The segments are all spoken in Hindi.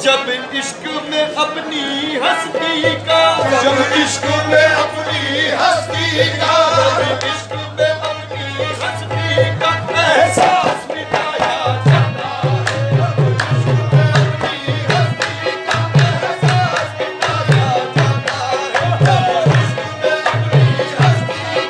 जब इश्क में अपनी हस्ती का, जब इश्क में अपनी हस्ती का, जब इश्क में अपनी हस्ती का एहसास मिटाया जाता है। जब इश्क में अपनी हस्ती का एहसास मिटाया जाता है। जब इश्क में अपनी हस्ती का एहसास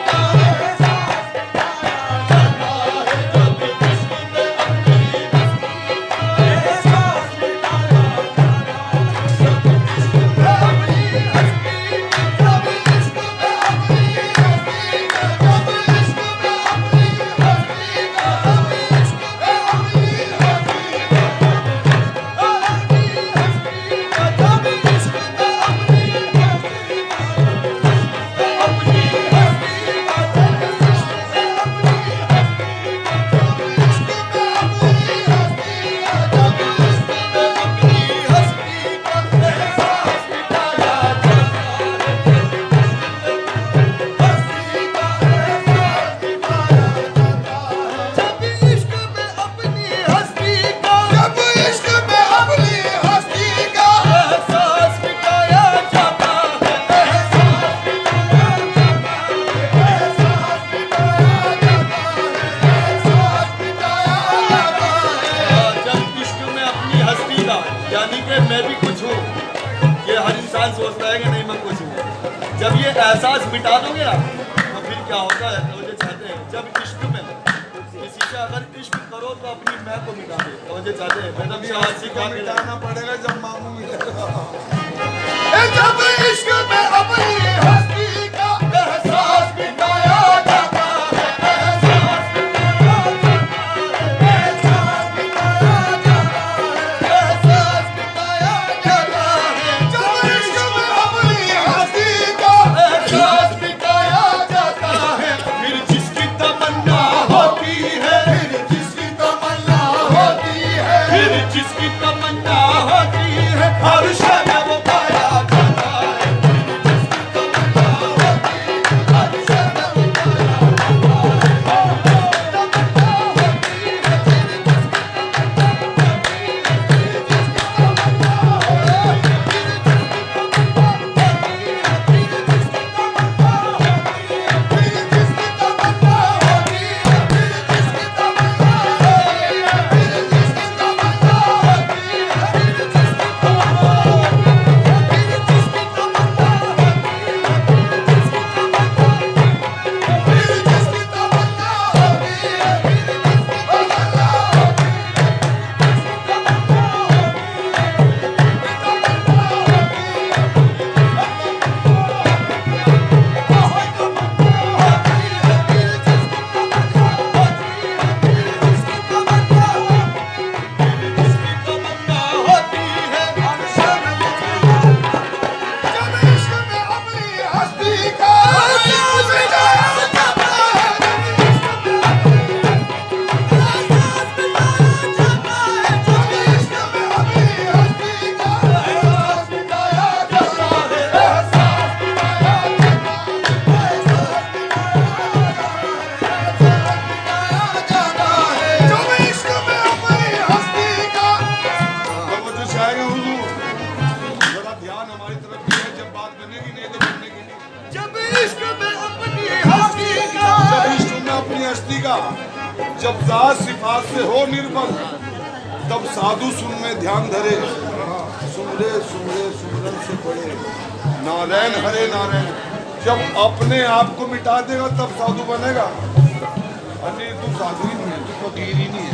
मिटाया जाता है। जब इश्क में अपनी हस्ती का एहसास मिटाया सोचता है कि नहीं मैं कुछ हूँ। जब ये एहसास मिटा दोगे ना तो फिर क्या होता है, तो मुझे चाहते हैं जब इश्क में किसी से अगर इश्क करो तो अपनी मैं को मिटा दे। तो मुझे चाहते हैं मैडम शायद से क्या मिटाना पड़ेगा जब मामू मिलेगा। जब इश्क में अपनी हस्ती का एहसास मिटाया जाता है, एहसास मिटाया जाता है, एहसास मिटाया जाता है, एहसास मिटाया जाता है। जब इश्क में अपनी हस्ती का एहसास मिटाया जाता है, फिर जिसकी तमन्ना होती है, फिर जिसकी तमन्ना होती है, फिर जिसकी तमन्ना होती है, हर शय में वो पाया जाता है। जब जात सिफात से हो निर्बल तब साधु सुन में ध्यान धरे, सुमरे सुमरे सुमरन से पड़े नारायण हरे नारायण। जब अपने आप को मिटा देगा तब साधु बनेगा। अरे तू साधु ही नहीं है, तू फकीर ही नहीं है।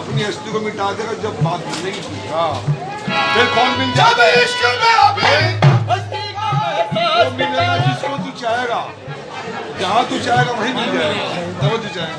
अपनी हस्ती को मिटा देगा जब बात मिलेगी। फिर कौन मिल जाता है? वो मिलेगा जिसको तू चाहेगा, जहाँ तू चाहेगा वहीं मिल जाएगा। तब तू चाहेगा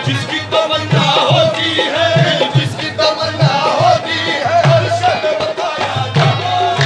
जिसकी तमन्ना होती है, जिसकी तमन्ना होती है, हर शब्द बताया जाता है।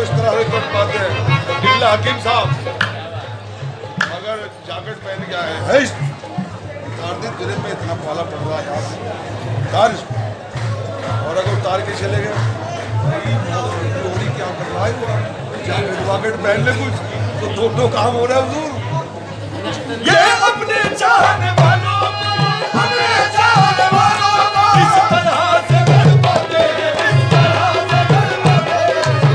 को इस तरह से कर पाते हैं। बिल्ला हकीम साहब अगर जैकेट पहन के आए है तेरे पे इतना पाला पड़ रहा है यार, तार और अगर उतार के चले गए क्या कर रहा है वो, जैकेट पहन ले कुछ तो दो काम हो रहा है हुजूर। ये अपने चाहने वालों को इस तरह से बर्बादे, इस तरह से बर्बादे, ये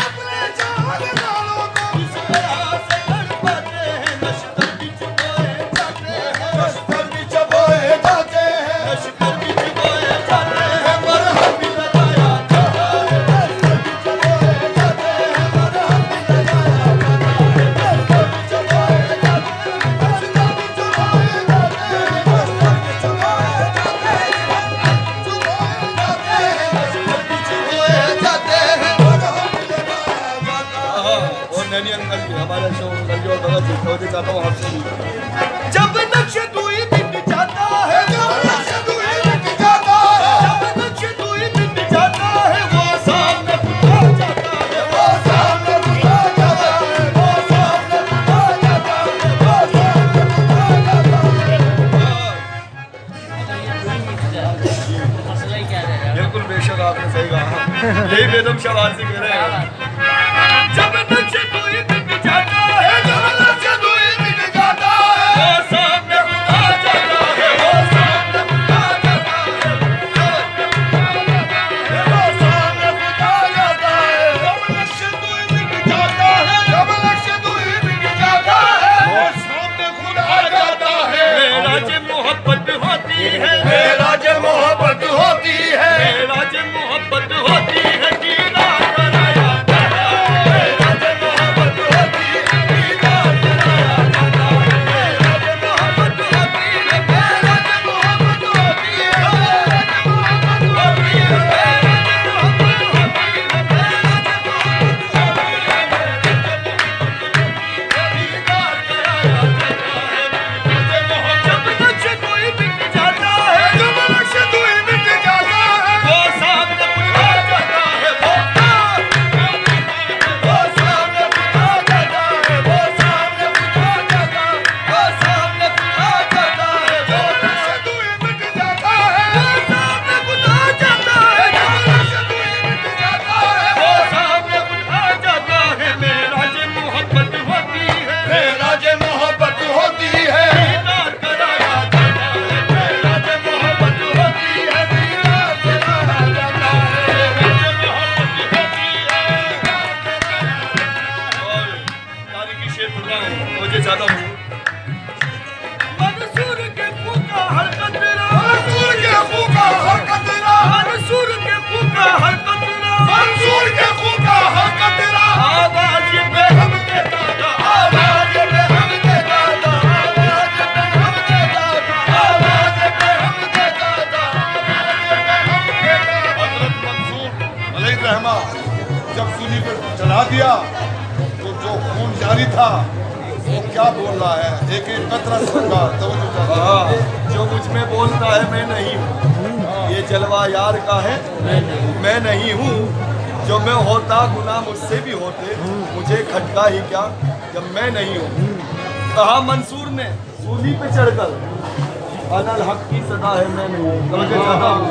अपने चाहने वालों को इस तरह से बर्बादे हैं। नश्तर भी चुपोए जाते हैं, नश्तर भी चुपोए जाते हैं, नश्तर भी चुपोए जाते हैं, पर हम भी लगाया जाता है। नश्तर भी चुपोए जाते हैं, पर हम भी लगाया जाता है। नश्तर भी चुपोए जाते हैं, नश्तर भी चुपोए जाते हैं, नश्तर भी चुपोए जाते हैं, नश्तर भी चुपोए जाते हैं, पर हम भी लगाया जाता है। और नैनी अंकल भी हमारे शो अंकल जो बगल से खोजे चाहता हूँ आपसे भी। जब नक्श दुई मिट जाता है, जब नक्श दुई मिट जाता है, जब नक्श दुई मिट जाता है, वो सामने खुदा जाता है, वो सामने खुदा जाता है, वो सामने खुदा जाता है, वो सामने खुदा जाता है। बिल्कुल बेशक आपने सही कहा, यही बेदम शवासी कह रहे हैं। जब नक्श दुई मिट जाता है, जब नक्श दुई मिट जाता है, वो सामने खुदा जाता है, वो सामने खुदा जाता है, वो सामने खुदा जाता है। जब नक्श दुई मिट जाता है, जब नक्श दुई मिट जाता है, वो सामने खुदा जाता है। मेरा जे मोहब्बत होती है, मेरा जे मोहब्बत होती है, मेरा जे मोहब्बत होती है, दीदार कराया जाता है। मेरा जे मोहब्बत होती है, दीदार कराया जाता है। मेरा जे मोहब्बत होती है, मेरा जे मोहब्बत होती है, मेरा जे मोहब्बत होती है, मेरा जे मोहब्बत होती है, मेरा जे मोहब्बत होती है, दीदार कराया जाता है। जब नक्श कोई मिट जाता है, जब नक्श कोई मिट जाता है, वो सामने खुदा जाता है, वो सामने खुदा जाता है, वो सामने खुदा जाता है, वो सामने खुदा जाता है। जब नक्श कोई मिट जाता है, वो सामने खुदा जाता है, जब नक्श कोई मिट जाता है, वो सामने खुदा जाता है। मेरा जे मोहब्बत होती है, मेरा जे मोहब्बत होती है, दीदार कराया जाता है। मेरा जे मोहब्बत होती है, दीदार कराया जाता है। मेरा जे मोहब्बत होती है, और तारीख की शेर पढ़ रहा हूँ, मुझे चाहता हूँ। मंसूर के फूका हर कतरा, मंसूर के फूका हर कतरा, मंसूर के फूका हर कतरा, मंसूर के फूका हर कतरा, आवाज पे हम देता था, आवाज पे हम देता था, आवाज पे हम देता था, आवाज पे हम देता था, आवाज पे हम देता था। हजरत मंसूर अलैहिर्रहमा जब सूली पर चढ़ा दिया तो जो खून जारी था वो क्या बोल रहा है, एक एक कतरा सुनगा तवज्जो चाहता हूं। जो मुझ में बोलता है मैं नहीं हूँ, ये जलवा यार का है मैं नहीं हूँ। जो मैं होता गुनाह मुझसे भी होते, मुझे खटका ही क्या जब मैं नहीं हूँ। कहा मंसूर ने सूली पे चढ़कर, अनल हक की सदा है मैं नहीं हूँ। तवज्जो चाहता हूँ।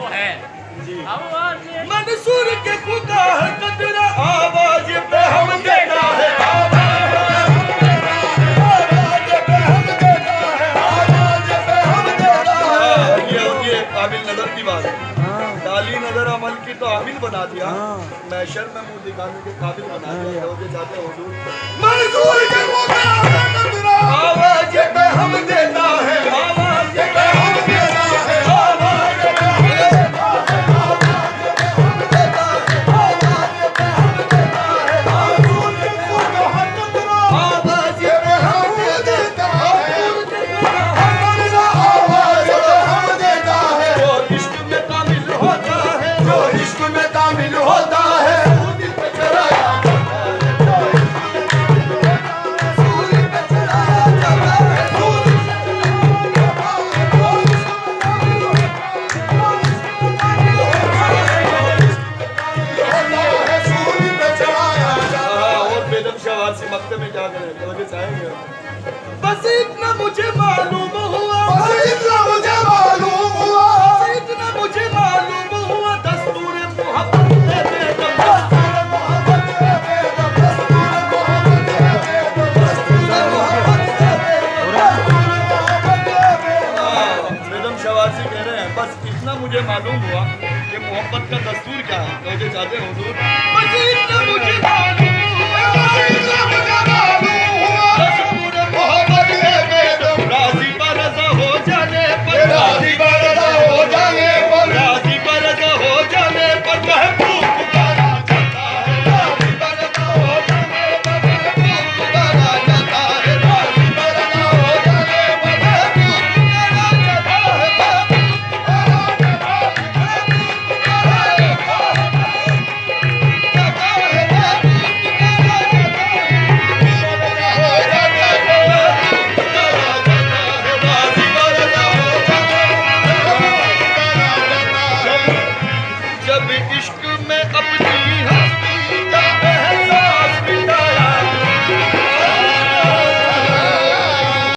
वो है जी आवाज मंसूर के खुदा है कतरा आवाज पे हम देता है आवाज पे हम देता है आवाज पे हम देता है। ये होती है काबिल नजर की बात। काली नजर अमल की तो आमिल बना दिया, मैशर में मुंह दिखाने के काबिल बना दिया। लोगे जाते हुजूर मंसूर के खुदा है कतरा आवाज पे हम देता है आवाज पे हम देता है आवाज पे हम देता है में क्या करें तो चाहेंगे। बस इतना मुझे मालूम हुआ, बस इतना मुझे मालूम हुआ, बस इतना मुझे मालूम हुआ दस्तूर मोहब्बत दे दे दस्तूर मोहब्बत दे दे दस्तूर मोहब्बत दे दे दस्तूर मोहब्बत दे दे दस्तूर मोहब्बत दे दे। बेगम शवासी कह रहे हैं बस इतना मुझे मालूम हुआ कि मोहब्बत का दस्तूर क्या है। तो चाहते हैं हुजूर बस इतना मुझे मालूम